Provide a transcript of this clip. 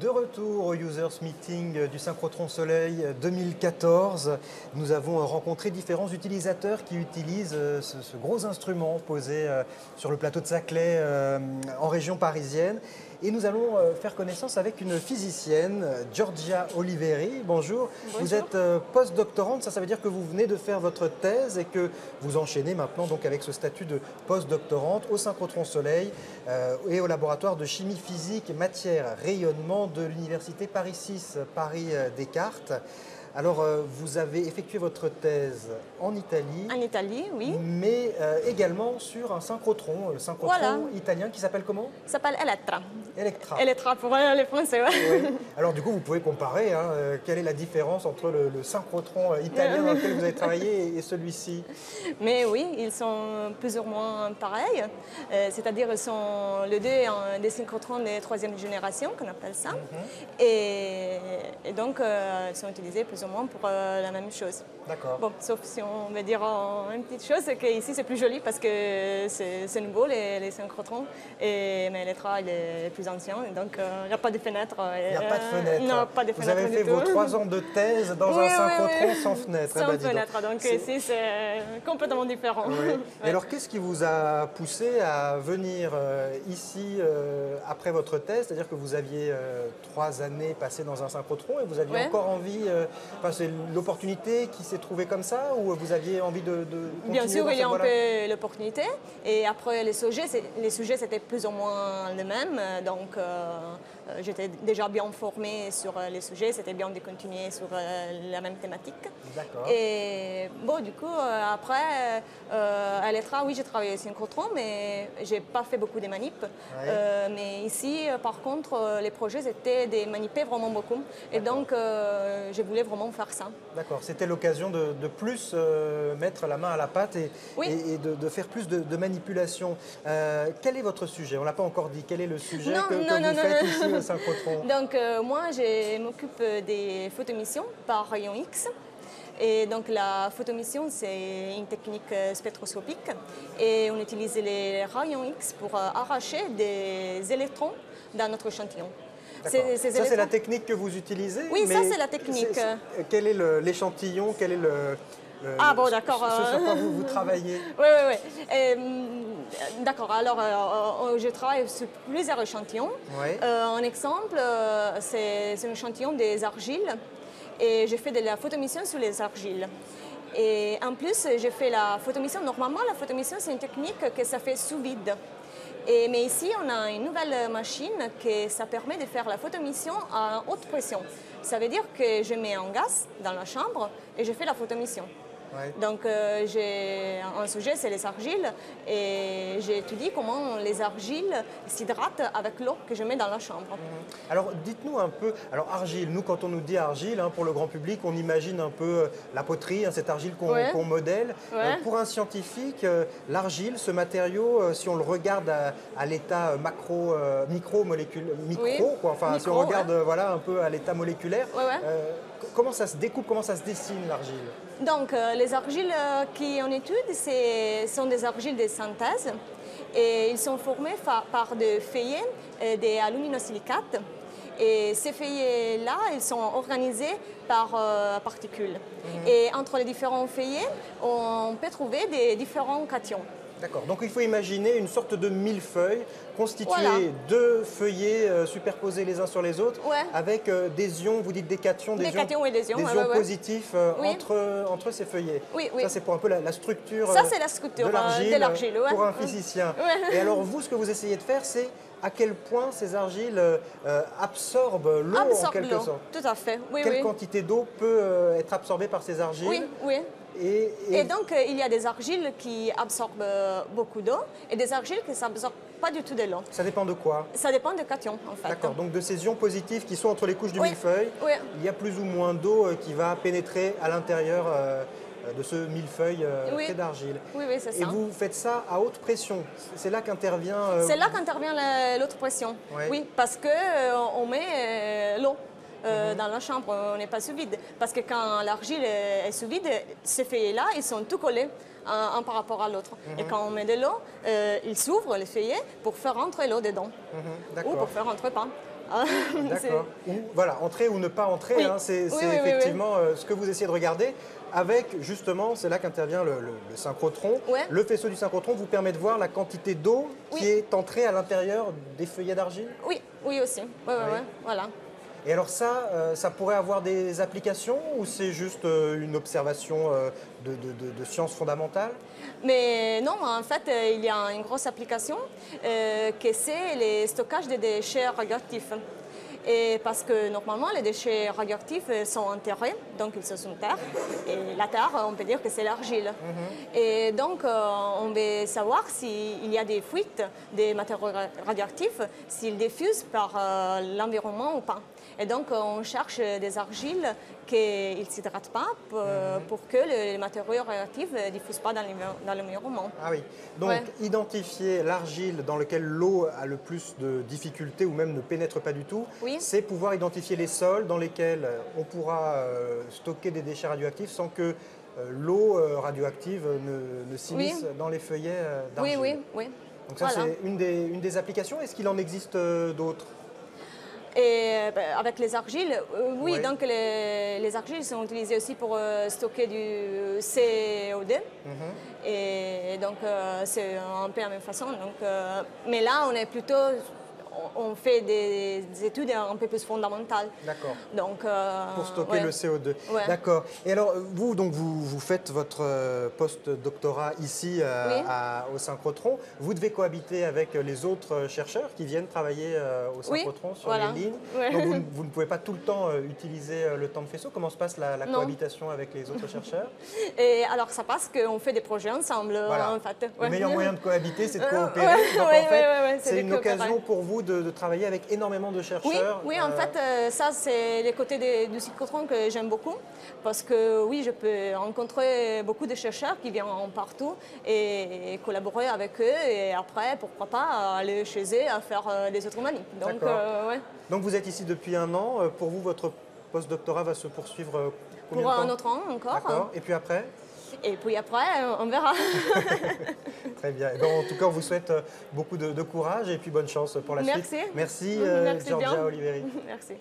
De retour au Users Meeting du Synchrotron Soleil 2014, nous avons rencontré différents utilisateurs qui utilisent ce gros instrument posé sur le plateau de Saclay en région parisienne. Et nous allons faire connaissance avec une physicienne, Giorgia Oliveri. Bonjour. Bonjour. Vous êtes post-doctorante, ça veut dire que vous venez de faire votre thèse et que vous enchaînez maintenant donc avec ce statut de post-doctorante au Synchrotron Soleil et au laboratoire de chimie physique matière rayonnement de l'université Paris 6, Paris Descartes. Alors, vous avez effectué votre thèse en Italie. En Italie, oui. Mais également sur un synchrotron, le synchrotron italien qui s'appelle comment? Ça s'appelle Elettra. Electra. Elettra pour les Français, ouais. Oui. Alors du coup, vous pouvez comparer. Quelle est la différence entre le synchrotron italien dans lequel vous avez travaillé et celui-ci? Mais oui, ils sont plus ou moins pareils. C'est-à-dire qu'ils sont les deux des synchrotrons de troisième génération, qu'on appelle ça. Et donc, ils sont utilisés plus ou moins pour la même chose. D'accord. Bon, sauf si on veut dire une petite chose, c'est qu'ici c'est plus joli parce que c'est nouveau les synchrotrons. Mais l'Elettra il est plus ancien, donc il n'y a pas de fenêtre. Il n'y a pas de fenêtre. Non, pas de fenêtre. Vous avez fait vos 3 ans de thèse dans un synchrotron sans fenêtre. Sans fenêtre, donc ici c'est complètement différent. Oui. Et alors qu'est-ce qui vous a poussé à venir ici après votre thèse? C'est-à-dire que vous aviez 3 années passées dans un synchrotron et vous aviez encore envie, c'est l'opportunité qui s'est trouvée comme ça ou vous aviez envie de continuer? Bien sûr, il y a un peu l'opportunité. Et après, les sujets c'était plus ou moins les mêmes. Donc, j'étais déjà bien formée sur les sujets. C'était bien de continuer sur la même thématique. D'accord. Et bon, du coup, après, à l'ETRA, oui, j'ai travaillé au synchrotron, mais je n'ai pas fait beaucoup de manips. Ouais. Mais ici, par contre, les projets, c'était de maniper vraiment beaucoup. Et donc, je voulais vraiment faire ça. D'accord. C'était l'occasion de plus mettre la main à la pâte et de faire plus de manipulation. Quel est votre sujet? On ne l'a pas encore dit. Quel est le sujet que vous faites ici au synchrotron? Donc, moi, je m'occupe des photomissions par rayon X. Et donc, la photomission, c'est une technique spectroscopique. Et on utilise les rayons X pour arracher des électrons dans notre échantillon. Ça, c'est la technique que vous utilisez? Oui, ça, c'est la technique. Quel est l'échantillon? Quel est ah bon, d'accord. Ce sur quoi vous travaillez? Oui. D'accord, alors je travaille sur plusieurs échantillons. Ouais. Un exemple, c'est un échantillon des argiles et je fais de la photomission sur les argiles. Et en plus, je fais la photomission. Normalement, la photomission, c'est une technique que ça fait sous vide. Mais ici, on a une nouvelle machine qui ça permet de faire la photomission à haute pression. Ça veut dire que je mets un gaz dans la chambre et je fais la photomission. Ouais. Donc, j'ai un sujet, c'est les argiles, et j'étudie comment les argiles s'hydratent avec l'eau que je mets dans la chambre. Alors, dites-nous un peu, alors argile, nous quand on nous dit argile, pour le grand public, on imagine un peu la poterie, cette argile qu'on modèle. Pour un scientifique, l'argile, ce matériau, si on le regarde à l'état si on regarde un peu à l'état moléculaire, comment ça se découpe, comment ça se dessine l'argile? Donc, les argiles qu'on étudie, sont des argiles de synthèse et ils sont formés par des feuillets d'aluminosilicates. Et ces feuillets-là, ils sont organisés par particules. Et entre les différents feuillets, on peut trouver des différents cations. D'accord, donc il faut imaginer une sorte de millefeuille constitué de feuillets superposés les uns sur les autres, avec des ions, vous dites des cations, des ions positifs entre ces feuillets. Oui. Ça, c'est pour un peu la structure, de l'argile pour un physicien. Et alors vous, ce que vous essayez de faire, c'est à quel point ces argiles absorbent l'eau en quelque sorte. Tout à fait. Quelle quantité d'eau peut être absorbée par ces argiles? Oui. Et donc, il y a des argiles qui absorbent beaucoup d'eau et des argiles qui n'absorbent pas du tout de l'eau. Ça dépend de quoi? Ça dépend des cations, en fait. D'accord, donc de ces ions positifs qui sont entre les couches du millefeuille, il y a plus ou moins d'eau qui va pénétrer à l'intérieur de ce millefeuille fait d'argile. Oui, c'est ça. Et vous faites ça à haute pression. C'est là qu'intervient... C'est là qu'intervient l'autre pression. Oui, parce qu'on met l'eau. Dans la chambre, on n'est pas sous vide. Parce que quand l'argile est sous vide, ces feuillets-là, ils sont tout collés un par rapport à l'autre. Et quand on met de l'eau, ils s'ouvrent, les feuillets, pour faire rentrer l'eau dedans. Ou pour faire rentrer pas. D'accord. Voilà, entrer ou ne pas entrer, Oui. hein, c'est Oui, oui, oui, effectivement ce que vous essayez de regarder. Avec, justement, c'est là qu'intervient le synchrotron. Ouais. Le faisceau du synchrotron vous permet de voir la quantité d'eau Oui. qui est entrée à l'intérieur des feuillets d'argile? Oui, oui aussi. Ouais, Oui. voilà. Et alors ça pourrait avoir des applications ou c'est juste une observation de sciences fondamentales? Mais non, en fait, il y a une grosse application que c'est le stockage des déchets radioactifs. Et parce que normalement, les déchets radioactifs sont enterrés, donc ils sont sous terre. Et la terre, on peut dire que c'est l'argile. Et donc, on veut savoir s'il y a des fuites des matériaux radioactifs, s'ils diffusent par l'environnement ou pas. Et donc, on cherche des argiles qui ne s'hydratent pas pour que les matériaux radioactifs ne diffusent pas dans l'environnement. Ah oui, donc Ouais. identifier l'argile dans laquelle l'eau a le plus de difficultés ou même ne pénètre pas du tout, Oui. c'est pouvoir identifier les sols dans lesquels on pourra stocker des déchets radioactifs sans que l'eau radioactive ne s'immisce dans les feuillets Oui, d'argile. oui. Donc ça, Voilà. c'est une des applications. Est-ce qu'il en existe d'autres? Et avec les argiles, oui, Ouais. donc les argiles sont utilisées aussi pour stocker du CO2. Et donc c'est un peu la même façon. Donc, mais là, on est plutôt, on fait des études un peu plus fondamentales. D'accord. Donc, Pour stocker ouais. le CO2. Ouais. D'accord. Et alors, vous, donc, vous faites votre post-doctorat ici Oui. au synchrotron. Vous devez cohabiter avec les autres chercheurs qui viennent travailler au Oui, synchrotron sur voilà. les lignes. Ouais. Donc, vous ne pouvez pas tout le temps utiliser le temps de faisceau. Comment se passe la Non. cohabitation avec les autres chercheurs? Et alors, ça passe qu'on fait des projets ensemble, Voilà. en fait. Le Ouais. meilleur moyen de cohabiter, c'est de coopérer. Ouais, Donc, ouais, en fait, ouais, c'est c'est de une coopérer. occasion pour vous de travailler avec énormément de Oui, chercheurs. oui, en fait, ça, c'est le côté du cyclotron que j'aime beaucoup. Parce que, oui, je peux rencontrer beaucoup de chercheurs qui viennent partout et collaborer avec eux. Et après, pourquoi pas, aller chez eux à faire des autres manies. Donc, D'accord. ouais. Donc, vous êtes ici depuis un an. Pour vous, votre post-doctorat va se poursuivre combien Pour de temps? un autre an encore. D'accord. Et puis après? Et puis après, on verra. Très bien. Et donc, en tout cas, on vous souhaite beaucoup de courage et puis bonne chance pour la Merci. suite. Merci, Merci Giorgia bien. Oliveri. Merci.